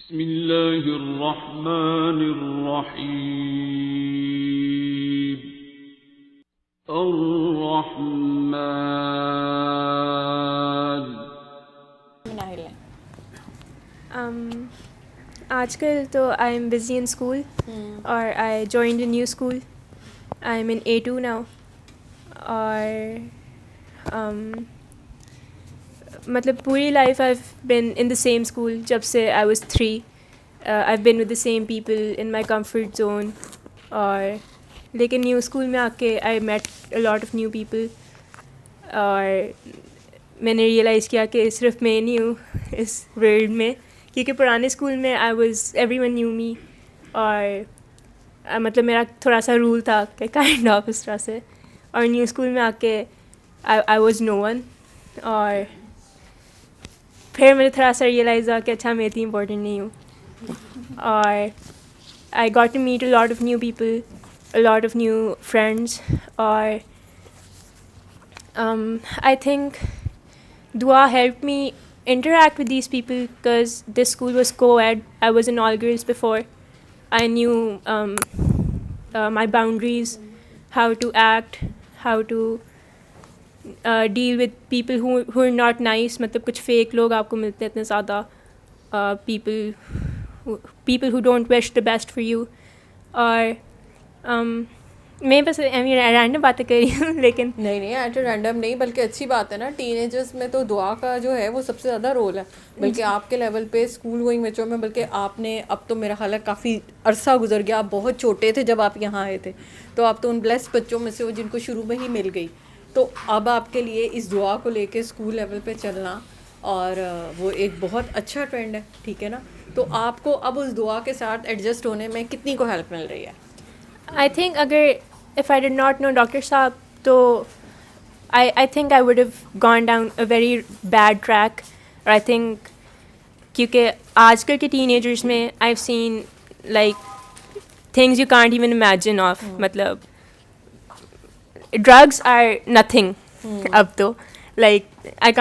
بسم اللہ الرحمن الرحیم. الرحمن. آج کل تو I am busy in school اور I joined a new school. I am in A2 now. اور مطلب پوری life I have been in the same school جب سے I was 3. I have been with the same people in my comfort zone. اور لیکن new school میں آ کے I met a lot of new people. اور میں نے ریئلائز کیا کہ صرف میں نہیں ہوں اس ورلڈ میں، کیونکہ پرانے اسکول میں I was every one new me. اور مطلب میرا تھوڑا سا رول تھا کہ کائنڈ آف اس طرح سے. اور نیو اسکول میں آ کے آئی واز نو ون. اور پھر مجھے تھوڑا سا ریئلائز ہوا کہ اچھا میں اتنی امپورٹنٹ نہیں ہوں. اور I got to meet a lot of new people, a lot of new friends. اور آئی تھنک دعا help me interact with these people because this school was co-ed. I was in all girls before. I knew my boundaries, how to act, how to deal with people who are not nice. مطلب کچھ fake لوگ آپ کو ملتے ہیں اتنے زیادہ. people who don't wish the best for you. اور میں بس رینڈم باتیں کر رہی ہوں لیکن نہیں ایٹ رینڈم نہیں، بلکہ اچھی بات ہے نا. ٹین ایجرس میں تو دعا کا جو ہے وہ سب سے زیادہ رول ہے، بلکہ آپ کے لیول پہ اسکول گوئنگ بچوں میں. بلکہ آپ نے اب تو میرا خیال ہے کافی عرصہ گزر گیا، آپ بہت چھوٹے تھے جب آپ یہاں آئے تھے، تو آپ تو ان بلیس بچوں میں سے ہو جن کو شروع میں ہی مل گئی. تو اب آپ کے لیے اس دعا کو لے کے اسکول لیول پہ چلنا اور وہ ایک بہت اچھا ٹرینڈ ہے، ٹھیک ہے نا. تو آپ کو اب اس دعا کے ساتھ ایڈجسٹ ہونے میں کتنی کو ہیلپ مل رہی ہے؟ I think اگر if I did not know doctor صاحب تو I think I would have gone down a very bad track. اور I think کیونکہ آج کل کے ٹین ایجرس میں I've seen like things you can't even imagine of. مطلب drugs are nothing اب تو like I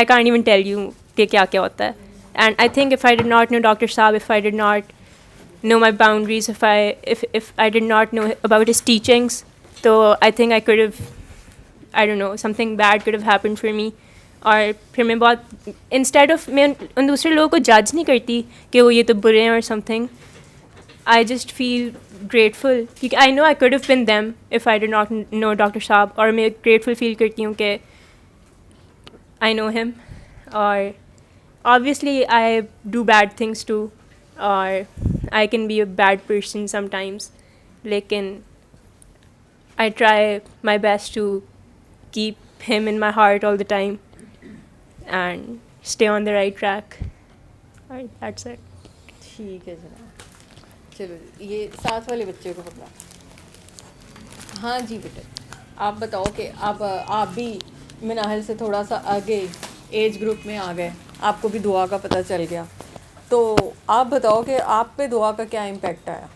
can't even tell you کہ کیا کیا ہوتا ہے. And I think if I did not know Dr. Saab, if I did not know my boundaries, if I did not know about his teachings, so I think I could have, I don't know, something bad could have happened for me. اور پھر میں بہت instead of میں ان دوسرے لوگوں کو جج نہیں کرتی کہ وہ یہ تو برے ہیں اور some thing. I just feel grateful کیونکہ I know I could have been them if I did not know Dr. Saab. اور میں grateful feel کرتی ہوں کہ I know him. اور obviously I do bad things too, or I can be a bad person sometimes, lekin I try my best to keep him in my heart all the time and stay on the right track. Alright, that's it. ٹھیک ہے جناب. چلو یہ ساتھ والے بچے کو پکڑا. ہاں جی بیٹا آپ بتاؤ کہ اب آپ بھی مناہل سے تھوڑا سا آگے ایج گروپ میں آ گئے، آپ کو بھی دعا کا پتہ چل گیا، تو آپ بتاؤ کہ آپ پہ دعا کا کیا امپیکٹ آیا؟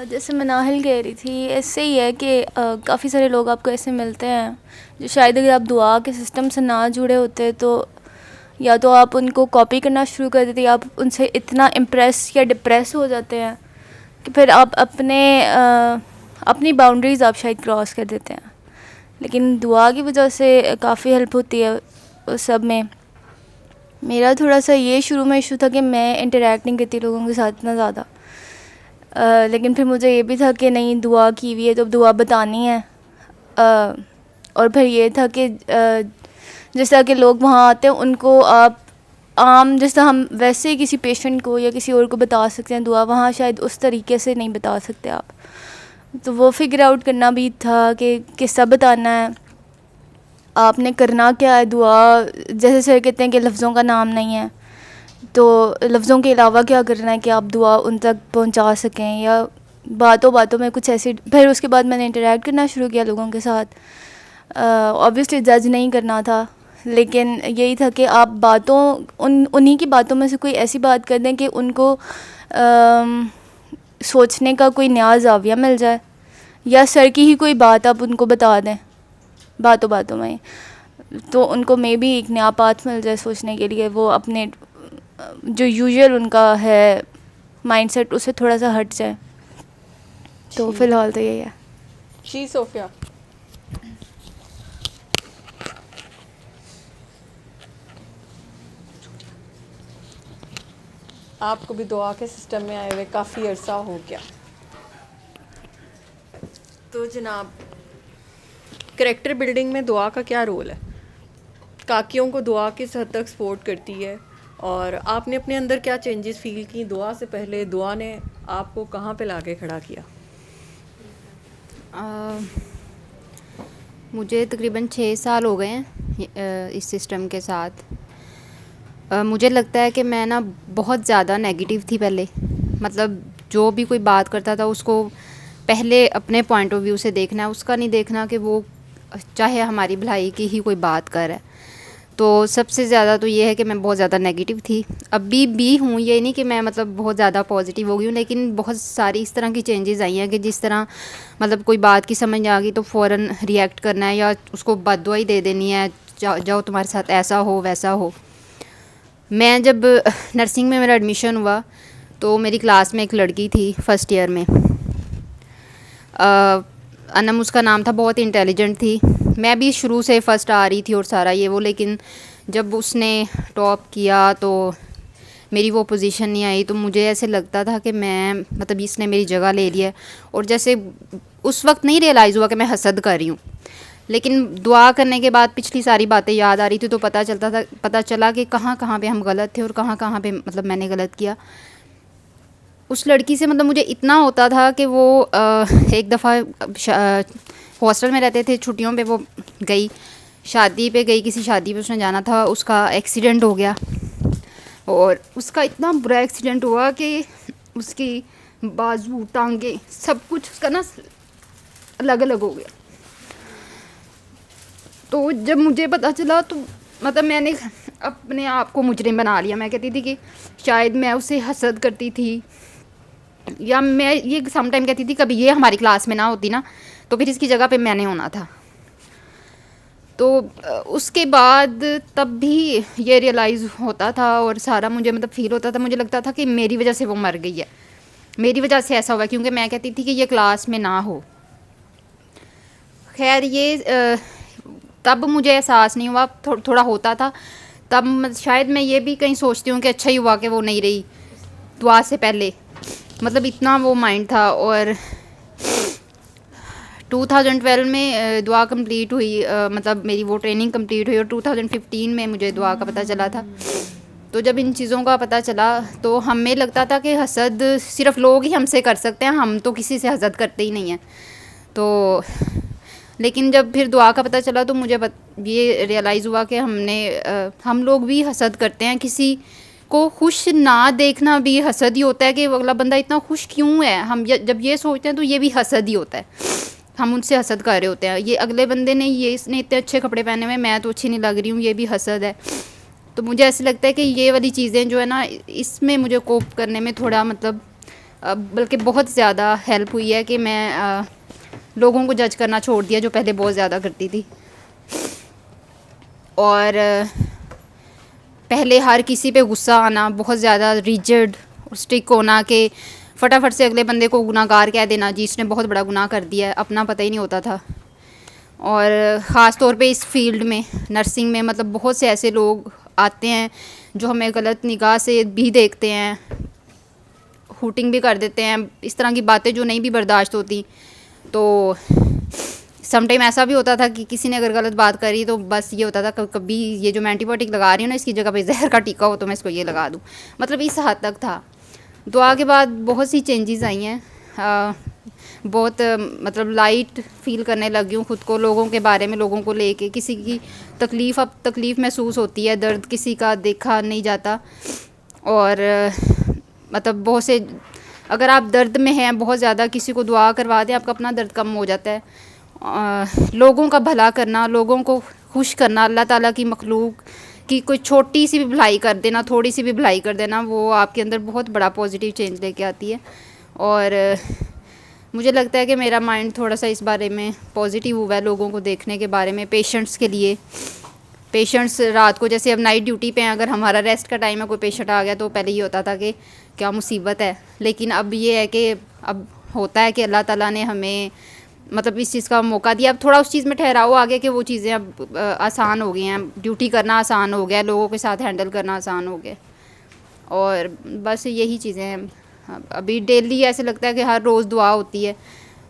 جیسے مناہل کہہ رہی تھی، ایسے ہی ہے کہ کافی سارے لوگ آپ کو ایسے ملتے ہیں جو شاید اگر آپ دعا کے سسٹم سے نہ جڑے ہوتے تو یا تو آپ ان کو کاپی کرنا شروع کر دیتے، یا آپ ان سے اتنا امپریس یا ڈپریس ہو جاتے ہیں کہ پھر آپ اپنی باؤنڈریز آپ شاید کراس کر دیتے ہیں. لیکن دعا کی وجہ سے کافی ہیلپ ہوتی ہے اس سب میں. میرا تھوڑا سا یہ شروع میں ایشو تھا کہ میں انٹریکٹ نہیں کرتی لوگوں کے ساتھ اتنا زیادہ، لیکن پھر مجھے یہ بھی تھا کہ نہیں دعا کی ہوئی ہے تو اب دعا بتانی ہے. اور پھر یہ تھا کہ جس طرح کے لوگ وہاں آتے ہیں ان کو آپ عام جس طرح ہم ویسے ہی کسی پیشنٹ کو یا کسی اور کو بتا سکتے ہیں دعا، وہاں شاید اس طریقے سے نہیں بتا سکتے آپ. تو وہ فگر آؤٹ کرنا بھی تھا کہ قصہ بتانا ہے، آپ نے کرنا کیا ہے. دعا جیسے سر کہتے ہیں کہ لفظوں کا نام نہیں ہے، تو لفظوں کے علاوہ کیا کرنا ہے کہ آپ دعا ان تک پہنچا سکیں، یا باتوں میں کچھ ایسی. پھر اس کے بعد میں نے انٹریکٹ کرنا شروع کیا لوگوں کے ساتھ. اوبویسلی جج نہیں کرنا تھا، لیکن یہی تھا کہ آپ باتوں انہی کی باتوں میں سے کوئی ایسی بات کر دیں کہ ان کو سوچنے کا کوئی نیا زاویہ مل جائے، یا سر کی ہی کوئی بات آپ ان کو بتا دیں باتوں میں، تو ان کو مے بی ایک نیا پاتھ مل جائے سوچنے کے لیے. وہ اپنے جو یوزول ان کا ہے مائنڈ سیٹ اس سے تھوڑا سا ہٹ جائے. تو فی الحال تو یہی ہے. جی صوفیہ. آپ کو بھی دعا کے سسٹم میں آئے ہوئے کافی عرصہ ہو گیا. تو جناب کریکٹر بلڈنگ میں دعا کا کیا رول ہے؟ کاکیوں کو دعا کس حد تک سپورٹ کرتی ہے، اور آپ نے اپنے اندر کیا چینجز فیل کی دعا سے پہلے؟ دعا نے آپ کو کہاں پہ لا کے کھڑا کیا؟ مجھے تقریباً 6 سال ہو گئے ہیں اس سسٹم کے ساتھ. مجھے لگتا ہے کہ میں نا بہت زیادہ نیگیٹیو تھی پہلے. مطلب جو بھی کوئی بات کرتا تھا اس کو پہلے اپنے پوائنٹ آف ویو سے دیکھنا ہے، اس کا نہیں دیکھنا کہ وہ چاہے ہماری بھلائی کی ہی کوئی بات کر ہے. تو سب سے زیادہ تو یہ ہے کہ میں بہت زیادہ نیگیٹیو تھی. ابھی بھی ہوں، یہ نہیں کہ میں مطلب بہت زیادہ پازیٹیو ہو گئی ہوں، لیکن بہت ساری اس طرح کی چینجز آئی ہیں کہ جس طرح مطلب کوئی بات کی سمجھ آ گئی تو فوراً ریئیکٹ کرنا ہے یا اس کو بد دعا ہی دے دینی ہے، جاؤ تمہارے ساتھ ایسا ہو ویسا ہو. میں جب نرسنگ میں میرا ایڈمیشن ہوا تو میری کلاس میں ایک لڑکی تھی فرسٹ ایئر میں، انم اس کا نام تھا، بہت انٹیلیجنٹ تھی. میں بھی شروع سے فرسٹ آ رہی تھی اور سارا یہ وہ، لیکن جب اس نے ٹاپ کیا تو میری وہ پوزیشن نہیں آئی تو مجھے ایسے لگتا تھا کہ میں مطلب اس نے میری جگہ لے لی ہے. اور جیسے اس وقت نہیں ریئلائز ہوا کہ میں حسد کر رہی ہوں، لیکن دعا کرنے کے بعد پچھلی ساری باتیں یاد آ رہی تھی تو پتہ چلا کہ کہاں کہاں پہ ہم غلط تھے اور کہاں کہاں پہ مطلب میں نے غلط کیا. اس لڑکی سے مطلب مجھے اتنا ہوتا تھا کہ وہ ایک دفعہ ہاسٹل میں رہتے تھے، چھٹیوں پہ وہ گئی، شادی پہ گئی، کسی شادی پہ اس نے جانا تھا، اس کا ایکسیڈنٹ ہو گیا. اور اس کا اتنا برا ایکسیڈنٹ ہوا کہ اس کی بازو، ٹانگیں، سب کچھ اس کا نا الگ الگ ہو گیا. تو جب مجھے پتہ چلا تو مطلب میں نے اپنے آپ کو مجرم بنا لیا. میں کہتی تھی کہ شاید میں اسے حسد کرتی تھی، یا میں یہ سم ٹائم کہتی تھی کبھی یہ ہماری کلاس میں نہ ہوتی نا تو پھر اس کی جگہ پہ میں نے ہونا تھا. تو اس کے بعد تب بھی یہ ریئلائز ہوتا تھا اور سارا مجھے مطلب فیل ہوتا تھا، مجھے لگتا تھا کہ میری وجہ سے وہ مر گئی ہے، میری وجہ سے ایسا ہوا، کیونکہ میں کہتی تھی کہ یہ کلاس میں نہ ہو. خیر یہ تب مجھے احساس نہیں ہوا، تھوڑا ہوتا تھا تب. شاید میں یہ بھی کہیں سوچتی ہوں کہ اچھا ہی ہوا کہ وہ نہیں رہی دعا سے پہلے، مطلب اتنا وہ مائنڈ تھا. اور 2012 میں دعا کمپلیٹ ہوئی، مطلب میری وہ ٹریننگ کمپلیٹ ہوئی، اور 2015 میں مجھے دعا کا پتہ چلا تھا. تو جب ان چیزوں کا پتہ چلا تو ہمیں لگتا تھا کہ حسد صرف لوگ ہی ہم سے کر سکتے ہیں، ہم تو کسی سے حسد کرتے ہی نہیں ہیں. تو لیکن جب پھر دعا کا پتہ چلا تو مجھے یہ ریئلائز ہوا کہ ہم لوگ بھی حسد کرتے ہیں. کسی کو خوش نہ دیکھنا بھی حسد ہی ہوتا ہے کہ اگلا بندہ اتنا خوش کیوں ہے. ہم جب یہ سوچتے ہیں تو یہ بھی حسد ہی ہوتا ہے، ہم ان سے حسد کر رہے ہوتے ہیں. یہ اگلے بندے نے اس نے اتنے اچھے کپڑے پہنے ہوئے، میں تو اچھی نہیں لگ رہی ہوں، یہ بھی حسد ہے. تو مجھے ایسے لگتا ہے کہ یہ والی چیزیں جو ہے نا، اس میں مجھے کوپ کرنے میں تھوڑا مطلب بلکہ بہت زیادہ ہیلپ ہوئی ہے کہ میں لوگوں کو جج کرنا چھوڑ دیا جو پہلے بہت زیادہ کرتی تھی. اور پہلے ہر کسی پہ غصہ آنا، بہت زیادہ ریجڈ اور اسٹک ہونا کہ فٹافٹ سے اگلے بندے کو گناہ گار کہہ دینا، جی اس نے بہت بڑا گناہ کر دیا ہے، اپنا پتہ ہی نہیں ہوتا تھا. اور خاص طور پہ اس فیلڈ میں نرسنگ میں مطلب بہت سے ایسے لوگ آتے ہیں جو ہمیں غلط نگاہ سے بھی دیکھتے ہیں، ہوٹنگ بھی کر دیتے ہیں، اس طرح کی باتیں جو نہیں بھی برداشت ہوتی. تو سم ٹائم ایسا بھی ہوتا تھا کہ کسی نے اگر غلط بات کری تو بس یہ ہوتا تھا کبھی یہ جو میں اینٹی بایوٹک لگا رہی ہوں نا اس کی جگہ پہ زہر کا ٹیکا ہو تو میں اس کو یہ لگا دوں، مطلب اس حد تک تھا. دعا کے بعد بہت سی چینجز آئی ہیں، بہت مطلب لائٹ فیل کرنے لگی ہوں خود کو، لوگوں کے بارے میں، لوگوں کو لے کے. کسی کی تکلیف اب تکلیف محسوس ہوتی ہے، درد کسی کا دیکھا نہیں جاتا. اور مطلب بہت سے اگر آپ درد میں ہیں بہت زیادہ، کسی کو دعا کروا دیں آپ کا اپنا درد کم ہو جاتا ہے. لوگوں کا بھلا کرنا، لوگوں کو خوش کرنا، اللہ تعالیٰ کی مخلوق کی کوئی چھوٹی سی بھی بھلائی کر دینا، تھوڑی سی بھی بھلائی کر دینا، وہ آپ کے اندر بہت بڑا پازیٹیو چینج لے کے آتی ہے. اور مجھے لگتا ہے کہ میرا مائنڈ تھوڑا سا اس بارے میں پازیٹیو ہوا ہے، لوگوں کو دیکھنے کے بارے میں، پیشنٹس کے لیے. پیشنٹس رات کو جیسے اب نائٹ ڈیوٹی پہ ہیں, اگر ہمارا ریسٹ کا ٹائم ہے, کوئی پیشنٹ آ گیا تو پہلے یہ ہوتا تھا کہ کیا مصیبت ہے, لیکن اب یہ ہے کہ اب ہوتا ہے کہ اللہ تعالیٰ نے ہمیں مطلب اس چیز کا موقع دیا. اب تھوڑا اس چیز میں ٹھہراؤ آ گیا کہ وہ چیزیں اب آسان ہو گئی ہیں, ڈیوٹی کرنا آسان ہو گیا, لوگوں کے ساتھ ہینڈل کرنا آسان ہو گیا, اور بس یہی چیزیں ہیں. ابھی ڈیلی ایسے لگتا ہے کہ ہر روز دعا ہوتی ہے,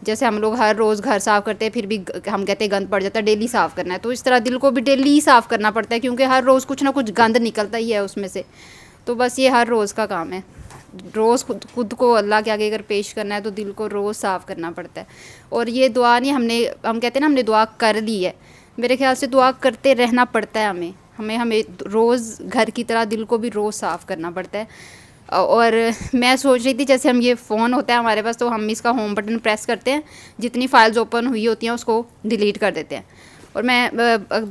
جیسے ہم لوگ ہر روز گھر صاف کرتے ہیں پھر بھی ہم کہتے ہیں گند پڑ جاتا ہے, ڈیلی صاف کرنا ہے, تو اس طرح دل کو بھی ڈیلی صاف کرنا پڑتا ہے کیونکہ ہر روز کچھ نہ کچھ گند نکلتا ہی ہے اس میں سے. تو بس یہ ہر روز کا کام ہے, روز خود کو اللہ کے آگے اگر پیش کرنا ہے تو دل کو روز صاف کرنا پڑتا ہے. اور یہ دعا نہیں ہم کہتے ہیں نا ہم نے دعا کر لی ہے, میرے خیال سے دعا کرتے رہنا پڑتا ہے ہمیں روز گھر کی طرح دل کو بھی روز صاف کرنا پڑتا ہے. اور میں سوچ رہی تھی جیسے ہم یہ فون ہوتا ہے ہمارے پاس تو ہم اس کا ہوم بٹن پریس کرتے ہیں, جتنی فائلز اوپن ہوئی ہوتی ہیں اس کو ڈیلیٹ کر دیتے ہیں. اور میں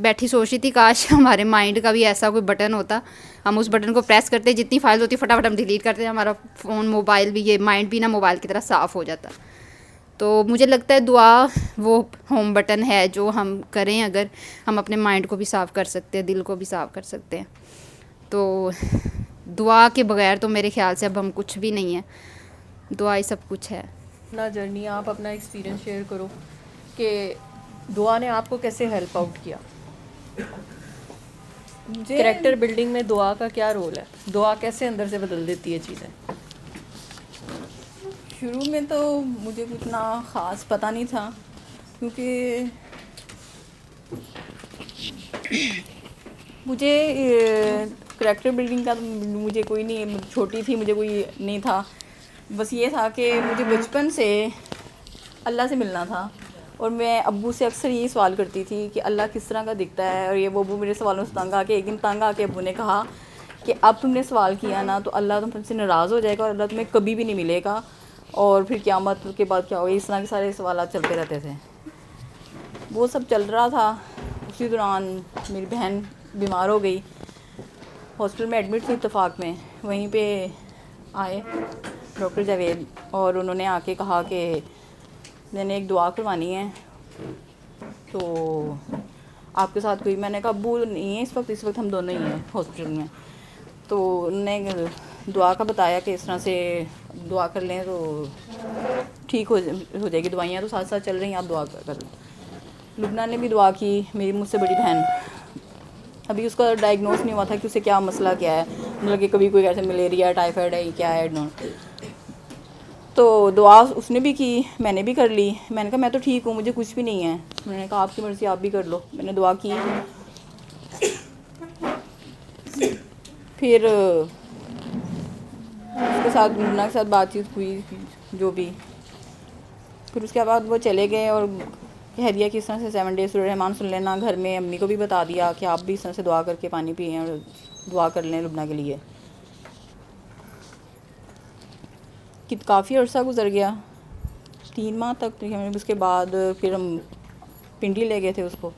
بیٹھی سوچ رہی تھی کاش ہمارے مائنڈ کا بھی ایسا کوئی بٹن ہوتا, ہم اس بٹن کو پریس کرتے جتنی فائلز ہوتی فٹافٹ ہم ڈیلیٹ کرتے ہیں, ہمارا فون موبائل بھی یہ مائنڈ بھی نا موبائل کی طرح صاف ہو جاتا. تو مجھے لگتا ہے دعا وہ ہوم بٹن ہے جو ہم کریں, اگر ہم اپنے مائنڈ کو بھی صاف کر سکتے ہیں, دل کو بھی صاف کر سکتے ہیں. تو دعا کے بغیر تو میرے خیال سے اب ہم کچھ بھی نہیں ہیں, دعا ہی سب کچھ ہے. اپنا جرنی آپ اپنا ایکسپیرینس شیئر کرو کہ دعا نے آپ کو کیسے ہیلپ آؤٹ کیا. کریکٹر بلڈنگ میں دعا کا کیا رول ہے, دعا کیسے اندر سے بدل دیتی ہے چیزیں. شروع میں تو مجھے اتنا خاص پتہ نہیں تھا کیونکہ مجھے کریکٹر بلڈنگ کا مجھے کوئی نہیں, چھوٹی تھی مجھے کوئی نہیں تھا. بس یہ تھا کہ مجھے بچپن سے اللہ سے ملنا تھا, اور میں ابو سے اکثر یہی سوال کرتی تھی کہ اللہ کس طرح کا دکھتا ہے. اور یہ وہ ابو میرے سوالوں سے تنگ آ کے ایک دن تنگ آ کے ابو نے کہا کہ اب تم نے سوال کیا نا تو اللہ تم سے ناراض ہو جائے گا اور اللہ تمہیں کبھی بھی نہیں ملے گا, اور پھر قیامت کے بعد کیا ہوگا. اس طرح کے سارے سوالات چلتے رہتے تھے. وہ سب چل رہا تھا, اسی دوران میری بہن بیمار ہو گئی, ہاسپٹل میں ایڈمٹ تھی اتفاق میں. وہیں پہ آئے ڈاکٹر جاوید اور انہوں نے آ کے کہا کہ میں نے ایک دعا کروانی ہے تو آپ کے ساتھ کوئی. میں نے کہا ابو نہیں ہے اس وقت ہم دونوں ہی ہیں ہاسپٹل میں. تو انہوں نے دعا کا بتایا کہ اس طرح سے دعا کر لیں تو ٹھیک ہو جائے گی, دوائیاں تو ساتھ ساتھ چل رہی ہیں, آپ دعا کر لیں. لبنہ نے بھی دعا کی, میری مجھ سے بڑی بہن. ابھی اس کا ڈائگنوز نہیں ہوا تھا کہ اسے کیا مسئلہ کیا ہے, مطلب کہ کبھی کوئی ایسے ملیریا ٹائیفائڈ ہے کیا ہے تو دعا اس نے بھی کی, میں نے بھی کر لی. میں نے کہا میں تو ٹھیک ہوں, مجھے کچھ بھی نہیں ہے. میں نے کہا آپ کی مرضی آپ بھی کر لو. میں نے دعا کی. پھر اس کے ساتھ لبنہ کے ساتھ بات چیت ہوئی جو بھی. پھر اس کے بعد وہ چلے گئے اور کہہ دیا کہ اس طرح سے 7 days سورہ رحمان سن لینا. گھر میں امی کو بھی بتا دیا کہ آپ بھی اس طرح سے دعا کر کے پانی پئیں اور دعا کر لیں لبنہ کے لیے. کہ کافی عرصہ گزر گیا, 3 ماہ تک. اس کے بعد پھر ہم پنڈی لے گئے تھے, اس کو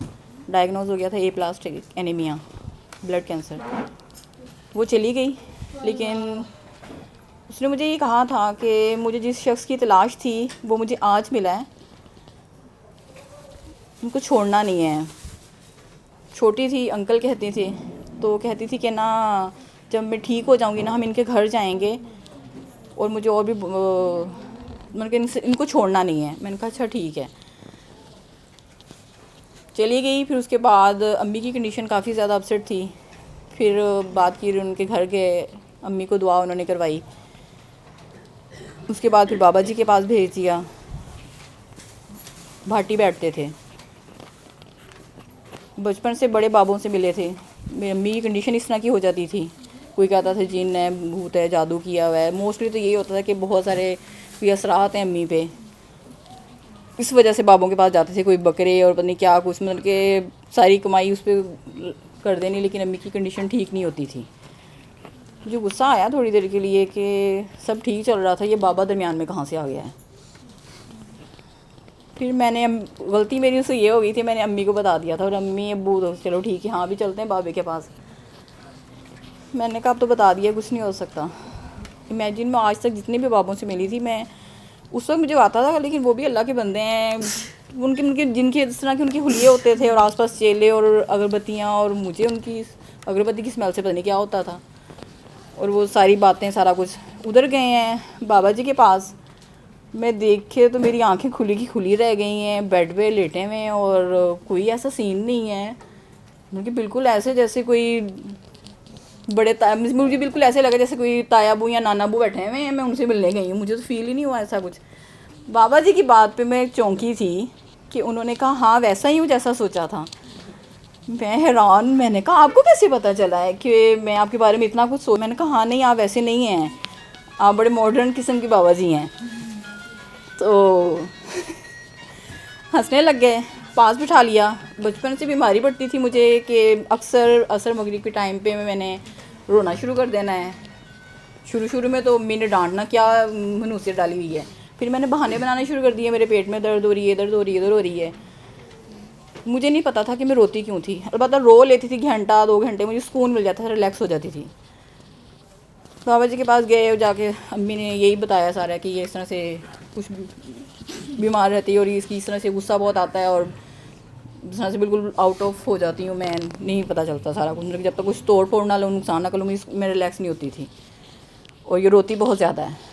ڈائگنوز ہو گیا تھا A+ اینیمیا, بلڈ کینسر. وہ چلی گئی, لیکن اس نے مجھے یہ کہا تھا کہ مجھے جس شخص کی تلاش تھی وہ مجھے آج ملا ہے, ان کو چھوڑنا نہیں ہے. چھوٹی تھی, انکل کہتی تھی, تو کہتی تھی کہ نا جب میں ٹھیک ہو جاؤں گی نا ہم ان کے گھر جائیں گے اور مجھے اور بھی مطلب کہ ان کو چھوڑنا نہیں ہے. میں نے کہا اچھا ٹھیک ہے. چلی گئی. پھر اس کے بعد امی کی کنڈیشن کافی زیادہ اپسیٹ تھی. پھر بات کی, ان کے گھر گئے, امی کو دعا انہوں نے کروائی. اس کے بعد پھر بابا جی کے پاس بھیج دیا. بھاٹی بیٹھتے تھے, بچپن سے بڑے بابوں سے ملے تھے. میری امی کی کنڈیشن اس طرح کی ہو جاتی تھی, کوئی کہتا تھا جن ہے, بھوت ہے, جادو کیا ہوا ہے. موسٹلی تو یہی ہوتا تھا کہ بہت سارے کوئی اثرات ہیں امی پہ, اس وجہ سے بابوں کے پاس جاتے تھے. کوئی بکرے اور پتہ نہیں کیا کچھ, مطلب کہ ساری کمائی اس پہ کر دینی. لیکن امی کی کنڈیشن ٹھیک نہیں ہوتی تھی. مجھے غصہ آیا تھوڑی دیر کے لیے کہ سب ٹھیک چل رہا تھا, یہ بابا درمیان میں کہاں سے آ گیا ہے. پھر میں نے غلطی میری اس سے یہ ہو گئی تھی, میں نے امی کو بتا دیا تھا, اور امی ابو تو چلو ٹھیک ہے ہاں بھی چلتے ہیں بابے کے پاس. میں نے کہا اب تو بتا دیا, کچھ نہیں ہو سکتا. امیجن میں آج تک جتنے بھی بابوں سے ملی تھی, میں اس وقت مجھے آتا تھا لیکن وہ بھی اللہ کے بندے ہیں, ان کے جن کے جس طرح کے ان کے حلیے ہوتے تھے اور آس پاس چیلے اور اگربتیاں, اور مجھے ان کی اگربتی کی اسمیل سے پتہ نہیں کیا ہوتا تھا. اور وہ ساری باتیں سارا کچھ ادھر گئے ہیں بابا جی کے پاس. میں دیکھے تو میری آنکھیں کھلی کی کھلی رہ گئی ہیں, بیڈ پہ لیٹے ہوئے ہیں اور کوئی ایسا سین نہیں ہے. مجھے بالکل ایسے جیسے کوئی بڑے مجھے بالکل ایسے لگا جیسے کوئی تایا ابو یا نانا ابو بیٹھے ہوئے ہیں, میں ان سے ملنے گئی ہوں. مجھے تو فیل ہی نہیں ہوا ایسا کچھ. بابا جی کی بات پہ میں چونکی تھی کہ انہوں نے کہا ہاں ویسا ہی ہوں جیسا سوچا تھا. میں حیران, میں نے کہا آپ کو کیسے پتہ چلا ہے کہ میں آپ کے بارے میں اتنا کچھ میں نے کہا ہاں نہیں آپ ویسے نہیں ہیں, آپ بڑے ماڈرن قسم کے بابا جی ہیں. تو ہنسنے لگ گئے, پاس بٹھا لیا. بچپن سے بیماری پڑتی تھی مجھے کہ اکثر عصر مغرب کے ٹائم پہ میں نے رونا شروع کر دینا ہے. شروع میں تو امی نے ڈانٹنا کیا منوسیت ڈالی ہوئی ہے. پھر میں نے بہانے بنانے شروع کر دیے, میرے پیٹ میں درد ہو رہی ہے, درد ہو رہی ہے, ادھر ہو رہی ہے. مجھے نہیں پتا تھا کہ میں روتی کیوں تھی. البتہ رو لیتی تھی گھنٹہ 2 گھنٹے, مجھے سکون مل جاتا تھا, ریلیکس ہو جاتی تھی. بابا جی کے پاس گئے, جا کے امی نے یہی بتایا سارا کہ یہ اس طرح سے کچھ بیمار رہتی ہے اور اس کی اس طرح سے غصہ بہت آتا ہے اور اس طرح سے بالکل آؤٹ آف ہو جاتی ہوں. میں نہیں پتہ چلتا سارا کچھ, جب تک کچھ توڑ پھوڑ نہ لوں, نقصان نہ کروں, میں ریلیکس نہیں ہوتی تھی. اور یہ روتی بہت زیادہ ہے.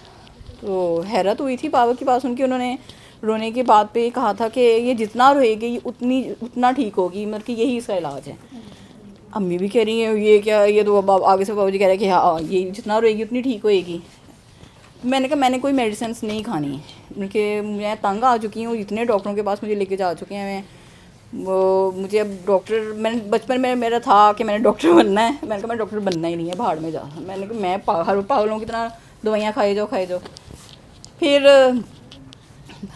تو حیرت ہوئی تھی بابا کے پاس ان کی. انہوں نے رونے کے بعد پہ کہا تھا کہ یہ جتنا روئے گی اتنا ٹھیک ہوگی, مطلب کہ یہی اس کا علاج ہے. امی بھی کہہ رہی ہیں یہ کیا, یہ تو آگے سے بابا جی کہہ رہے ہیں کہ ہاں یہ جتنا روئے گی اتنی ٹھیک ہوئے گی. میں نے کہا میں نے کوئی میڈیسنس نہیں کھانی, کیونکہ میں تنگ آ چکی ہوں. اتنے ڈاکٹروں کے پاس مجھے لے کے جا چکے ہیں. وہ مجھے اب ڈاکٹر, میں نے بچپن میں میرا تھا کہ میں نے ڈاکٹر بننا ہے. میں نے کہا میں ڈاکٹر بننا ہی نہیں ہے, بھاڑ میں جا. میں نے کہا میں پاگلوں کی طرح دوائیاں کھائے جاؤ. پھر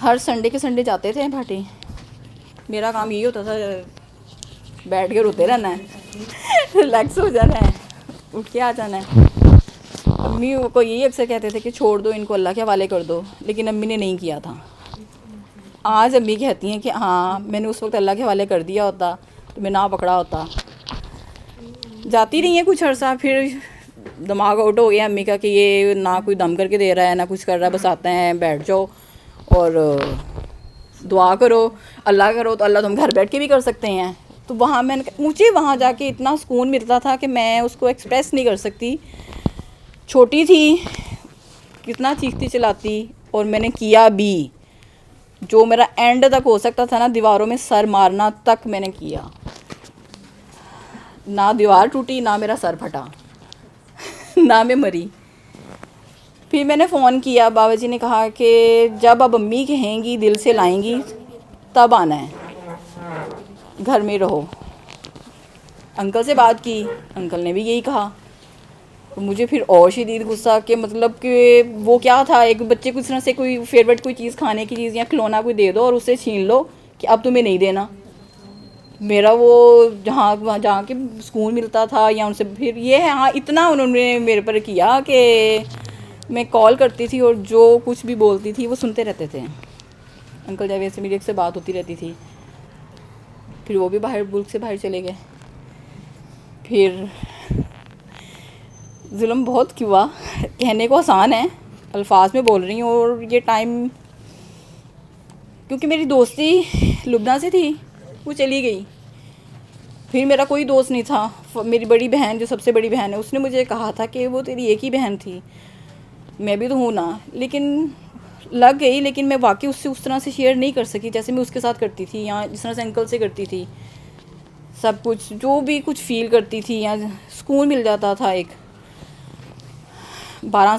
ہر سنڈے کے سنڈے جاتے تھے بھاٹی. میرا کام یہی ہوتا تھا بیٹھ کے روتے رہنا ہے, ریلیکس ہو جانا ہے, اٹھ کے آ جانا ہے. امی کو یہی اکثر کہتے تھے کہ چھوڑ دو ان کو, اللہ کے حوالے کر دو, لیکن امی نے نہیں کیا تھا. آج امی کہتی ہیں کہ ہاں میں نے اس وقت اللہ کے حوالے کر دیا ہوتا تو میں نہ پکڑا ہوتا. جاتی رہی ہیں کچھ عرصہ, پھر دماغ آؤٹ ہو گیا امی کا کہ یہ نہ کوئی دم کر کے دے رہا ہے نہ کچھ کر رہا ہے, بس آتے ہیں بیٹھ جاؤ اور دعا کرو, اللہ کرو تو اللہ تم گھر بیٹھ کے بھی کر سکتے ہیں. تو وہاں مجھے وہاں جا کے اتنا سکون ملتا تھا کہ میں اس کو ایکسپریس نہیں کر سکتی. چھوٹی تھی, کتنا چیختی چلاتی, اور میں نے کیا بھی. جو میرا اینڈ تک ہو سکتا تھا نا, دیواروں میں سر مارنا تک میں نے کیا. نہ دیوار ٹوٹی, نہ میرا سر پھٹا, نہ میں مری. پھر میں نے فون کیا, بابا جی نے کہا کہ جب اب امی کہیں گی دل سے لائیں گی تب آنا ہے, گھر میں رہو. انکل سے بات کی, انکل نے بھی یہی کہا. مجھے پھر اور شدید غصہ کہ مطلب کہ وہ کیا تھا, ایک بچے کو اس طرح سے کوئی فیوریٹ کوئی چیز کھانے کی چیز یا کھلونا کوئی دے دو اور اسے چھین لو کہ اب تمہیں نہیں دینا. میرا وہ جہاں کے سکون ملتا تھا یا ان سے پھر یہ ہے ہاں اتنا انہوں نے میرے پر کیا کہ میں کال کرتی تھی اور جو کچھ بھی بولتی تھی وہ سنتے رہتے تھے. انکل جاوید سے میری ایک سے بات ہوتی رہتی تھی. پھر وہ بھی باہر ملک سے باہر چلے گئے. پھر ظلم بہت ہوا, کہنے کو آسان ہے, الفاظ میں بول رہی ہوں. اور یہ ٹائم کیونکہ میری دوستی لبنان سے تھی, وہ چلی گئی. پھر میرا کوئی دوست نہیں تھا. میری بڑی بہن جو سب سے بڑی بہن ہے اس نے مجھے کہا تھا کہ وہ تیری ایک ہی بہن تھی. میں بھی تو ہوں نا, لیکن لگ گئی. لیکن میں واقعی اس سے اس طرح سے شیئر نہیں کر سکی جیسے میں اس کے ساتھ کرتی تھی یا جس طرح سے انکل سے کرتی تھی. سب کچھ جو بھی کچھ فیل کرتی تھی یا سکون مل جاتا تھا. ایک 12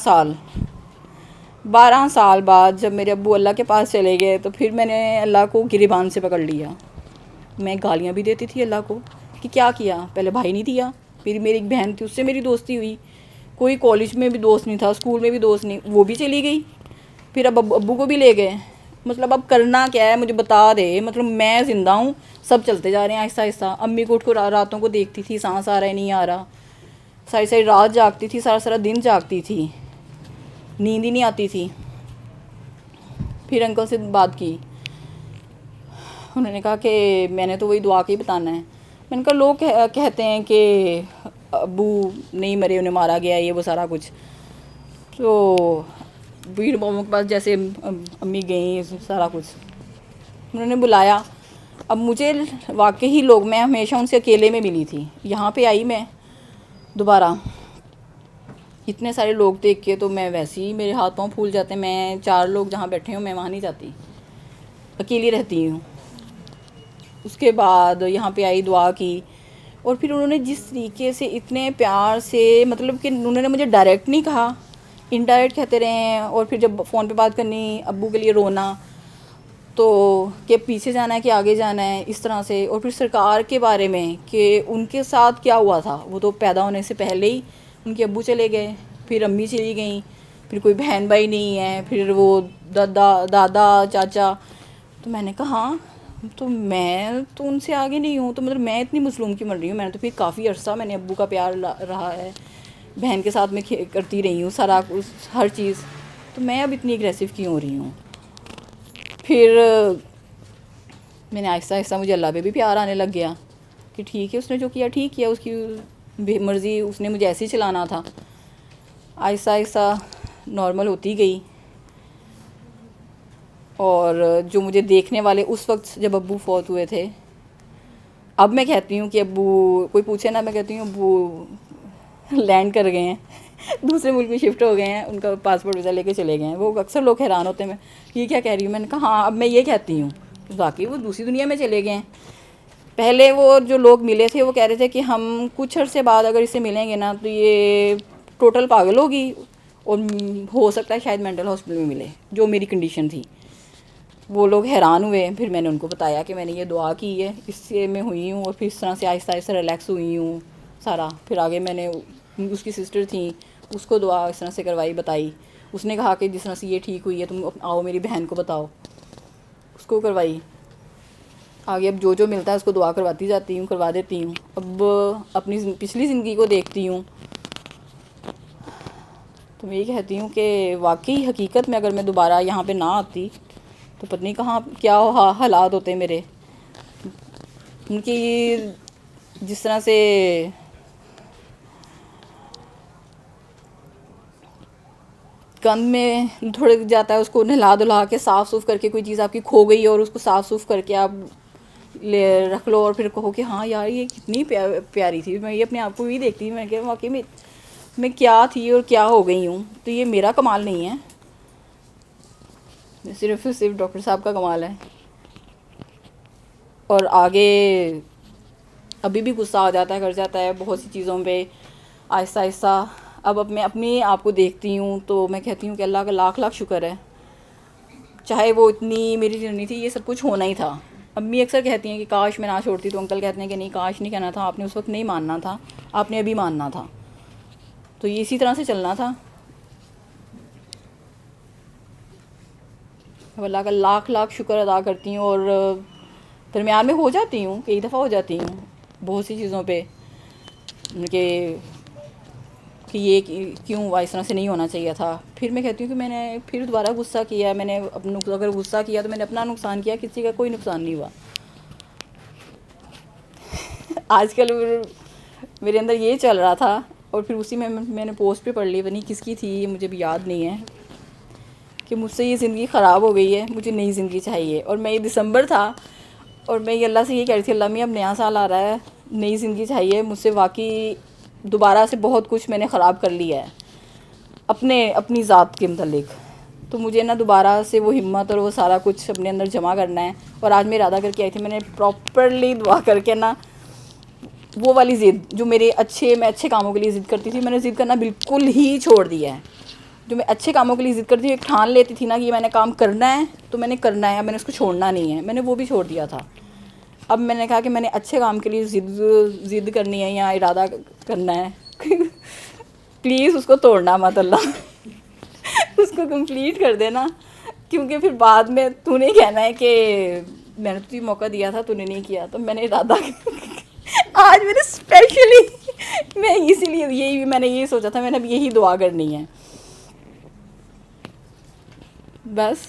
سال بعد جب میرے ابو اللہ کے پاس چلے گئے تو پھر میں نے اللہ کو گریبان سے پکڑ لیا. میں گالیاں بھی دیتی تھی اللہ کو کہ کیا کیا, پہلے بھائی نہیں دیا, میری ایک بہن تھی اس سے میری دوستی ہوئی, کوئی کالج میں بھی دوست نہیں تھا, اسکول میں بھی دوست نہیں, وہ بھی چلی گئی. پھر اب ابو کو بھی لے گئے. مطلب اب کرنا کیا ہے مجھے بتا دے, مطلب میں زندہ ہوں, سب چلتے جا رہے ہیں آہستہ آہستہ. امی کو اٹھ کو راتوں کو دیکھتی تھی, سانس آ رہا ہے نہیں آ رہا, ساری رات جاگتی تھی, سارا دن جاگتی تھی, نیند ہی نہیں آتی تھی. پھر انکل سے بات کی, انہوں نے کہا کہ میں نے تو وہی دعا کے ہی بتانا ہے. میں نے کہا لوگ کہتے ہیں کہ ابو نہیں مرے, انہیں مارا گیا, یہ وہ سارا کچھ. تو بھیڑ باموں کے پاس جیسے امی گئیں سارا کچھ, انہوں نے بلایا. اب مجھے واقعی لوگ, میں ہمیشہ ان سے اکیلے میں ملی تھی, یہاں پہ آئی میں دوبارہ, اتنے سارے لوگ دیکھ کے تو میں ویسے ہی میرے ہاتھ پاؤں پھول جاتے ہیں. میں 4 لوگ جہاں بیٹھے ہوں میں وہاں نہیں جاتی, اکیلی رہتی ہوں. اس کے بعد یہاں پہ آئی, دعا کی, اور پھر انہوں نے جس طریقے سے اتنے پیار سے, مطلب کہ انہوں نے مجھے ڈائریکٹ نہیں کہا, انڈائریکٹ کہتے رہے ہیں. اور پھر جب فون پہ بات کرنی, ابو کے لیے رونا, تو کہ پیچھے جانا ہے کہ آگے جانا ہے, اس طرح سے. اور پھر سرکار کے بارے میں کہ ان کے ساتھ کیا ہوا تھا, وہ تو پیدا ہونے سے پہلے ہی ان کے ابو چلے گئے, پھر امی چلی گئیں, پھر کوئی بہن بھائی نہیں ہے, پھر وہ دادا چاچا. تو میں نے کہا تو میں تو ان سے آگے نہیں ہوں, تو مطلب میں اتنی مظلوم کیوں مر رہی ہوں. میں نے تو پھر کافی عرصہ میں نے ابو کا پیار رہا ہے, بہن کے ساتھ میں کرتی رہی ہوں سارا ہر چیز, تو میں اب اتنی اگریسو کیوں ہو رہی ہوں. پھر میں نے آہستہ آہستہ, مجھے اللہ پہ بھی پیار آنے لگ گیا کہ ٹھیک ہے, اس نے جو کیا ٹھیک کیا, اس کی مرضی, اس نے مجھے ایسے ہی چلانا تھا. آہستہ آہستہ نارمل ہوتی گئی. اور جو مجھے دیکھنے والے اس وقت جب ابو فوت ہوئے تھے, اب میں کہتی ہوں کہ ابو, کوئی پوچھے نا, میں کہتی ہوں ابو لینڈ کر گئے ہیں, دوسرے ملک میں شفٹ ہو گئے ہیں, ان کا پاسپورٹ ویزا لے کے چلے گئے ہیں. وہ اکثر لوگ حیران ہوتے ہیں میں یہ کیا کہہ رہی ہوں. میں نے کہا ہاں, اب میں یہ کہتی ہوں, باقی وہ دوسری دنیا میں چلے گئے ہیں. پہلے وہ جو لوگ ملے تھے وہ کہہ رہے تھے کہ ہم کچھ عرصے بعد اگر اس سے ملیں گے نا تو یہ ٹوٹل پاگل ہوگی, اور ہو سکتا ہے شاید مینٹل ہاسپٹل میں ملے, جو میری کنڈیشن تھی. وہ لوگ حیران ہوئے. پھر میں نے ان کو بتایا کہ میں نے یہ دعا کی ہے, اس سے میں ہوئی ہوں, اور پھر اس طرح سے آہستہ آہستہ ریلیکس ہوئی ہوں سارا. پھر آگے میں نے, اس کی سسٹر تھیں, اس کو دعا اس طرح سے کروائی, بتائی. اس نے کہا کہ جس طرح سے یہ ٹھیک ہوئی ہے تم آؤ میری بہن کو بتاؤ, اس کو کروائی. آگے اب جو جو ملتا ہے اس کو دعا کرواتی جاتی ہوں, کروا دیتی ہوں. اب اپنی پچھلی زندگی کو دیکھتی ہوں تو میں یہ کہتی ہوں کہ واقعی حقیقت میں اگر میں دوبارہ یہاں پہ نہ آتی تو پتہ نہیں کہاں کیا حالات ہوتے میرے. ان کی جس طرح سے گند میں تھوڑے جاتا ہے, اس کو نہلا دھلا کے صاف سوف کر کے, کوئی چیز آپ کی کھو گئی ہے اور اس کو صاف سوف کر کے آپ لے رکھ لو, اور پھر کہو کہ ہاں یار یہ کتنی پیاری تھی. میں یہ اپنے آپ کو بھی دیکھتی ہوں, میں کہ واقعی میں کیا تھی اور کیا ہو گئی ہوں. تو یہ میرا کمال نہیں ہے, صرف ڈاکٹر صاحب کا کمال ہے. اور آگے ابھی بھی غصہ آ جاتا ہے, کر جاتا ہے بہت سی چیزوں پہ. آہستہ آہستہ اب میں اپنے آپ کو دیکھتی ہوں تو میں کہتی ہوں کہ اللہ کا لاکھ لاکھ شکر ہے, چاہے وہ اتنی میری جرنی تھی, یہ سب کچھ ہونا ہی تھا. امی اکثر کہتی ہیں کہ کاش میں نہ چھوڑتی, تو انکل کہتے ہیں کہ نہیں کاش نہیں کہنا تھا, آپ نے اس وقت نہیں ماننا تھا, آپ نے ابھی ماننا تھا. تو یہ اسی طرح سے چلنا تھا. اب اللہ کا لاکھ لاکھ شکر ادا کرتی ہوں, اور درمیان میں ہو جاتی ہوں, کئی دفعہ ہو جاتی ہوں بہت سی چیزوں پہ کہ یہ کیوں اس طرح سے نہیں ہونا چاہیے تھا. پھر میں کہتی ہوں کہ میں نے پھر دوبارہ غصہ کیا, میں نے اگر غصہ کیا تو میں نے اپنا نقصان کیا, کسی کا کوئی نقصان نہیں ہوا. آج کل میرے اندر یہ چل رہا تھا, اور پھر اسی میں نے پوسٹ پہ پڑھ لی, پتہ نہیں کس کی تھی, یہ مجھے بھی یاد نہیں ہے, کہ مجھ سے یہ زندگی خراب ہو گئی ہے, مجھے نئی زندگی چاہیے. اور میں یہ دسمبر تھا, اور میں یہ اللہ سے یہ کہہ رہی تھی, اللہ میں اب نیا سال آ رہا ہے, نئی زندگی چاہیے مجھ سے. واقعی دوبارہ سے بہت کچھ میں نے خراب کر لیا ہے اپنی ذات کے متعلق. تو مجھے نا دوبارہ سے وہ ہمت اور وہ سارا کچھ اپنے اندر جمع کرنا ہے. اور آج میں ارادہ کر کے آئی تھی, میں نے پراپرلی دعا کر کے نا وہ والی ضد جو میں اچھے کاموں کے لیے ضد کرتی تھی, میں نے ضد کرنا بالکل ہی چھوڑ دیا ہے. جو میں اچھے کاموں کے لیے ضد کرتی تھی, ایک ٹھان لیتی تھی نا کہ یہ میں نے کام کرنا ہے تو میں نے کرنا ہے, میں نے اس کو چھوڑنا نہیں ہے, میں نے وہ بھی چھوڑ دیا تھا. اب میں نے کہا کہ میں نے اچھے کام کے لیے ضد کرنی ہے یا ارادہ کرنا ہے, پلیز اس کو توڑنا مت اللہ, اس کو کمپلیٹ کر دینا, کیونکہ پھر بعد میں تو نہیں کہنا ہے کہ میں نے تجھے موقع دیا تھا تو نے نہیں کیا. تو میں نے ارادہ آج میں نے اسپیشلی میں اسی لیے میں نے یہی سوچا تھا, میں نے اب یہی دعا کرنی ہے بس.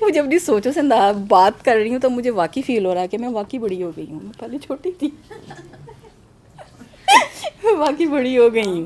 مجھے اپنی سوچوں سے بات کر رہی ہوں تو مجھے واقعی فیل ہو رہا ہے کہ میں واقعی بڑی ہو گئی ہوں. میں پہلے چھوٹی تھی, میں واقعی بڑی ہو گئی ہوں.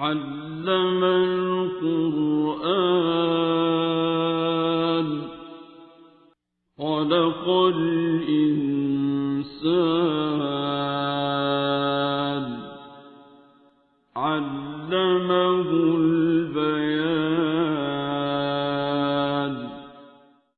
علم القرآن خلق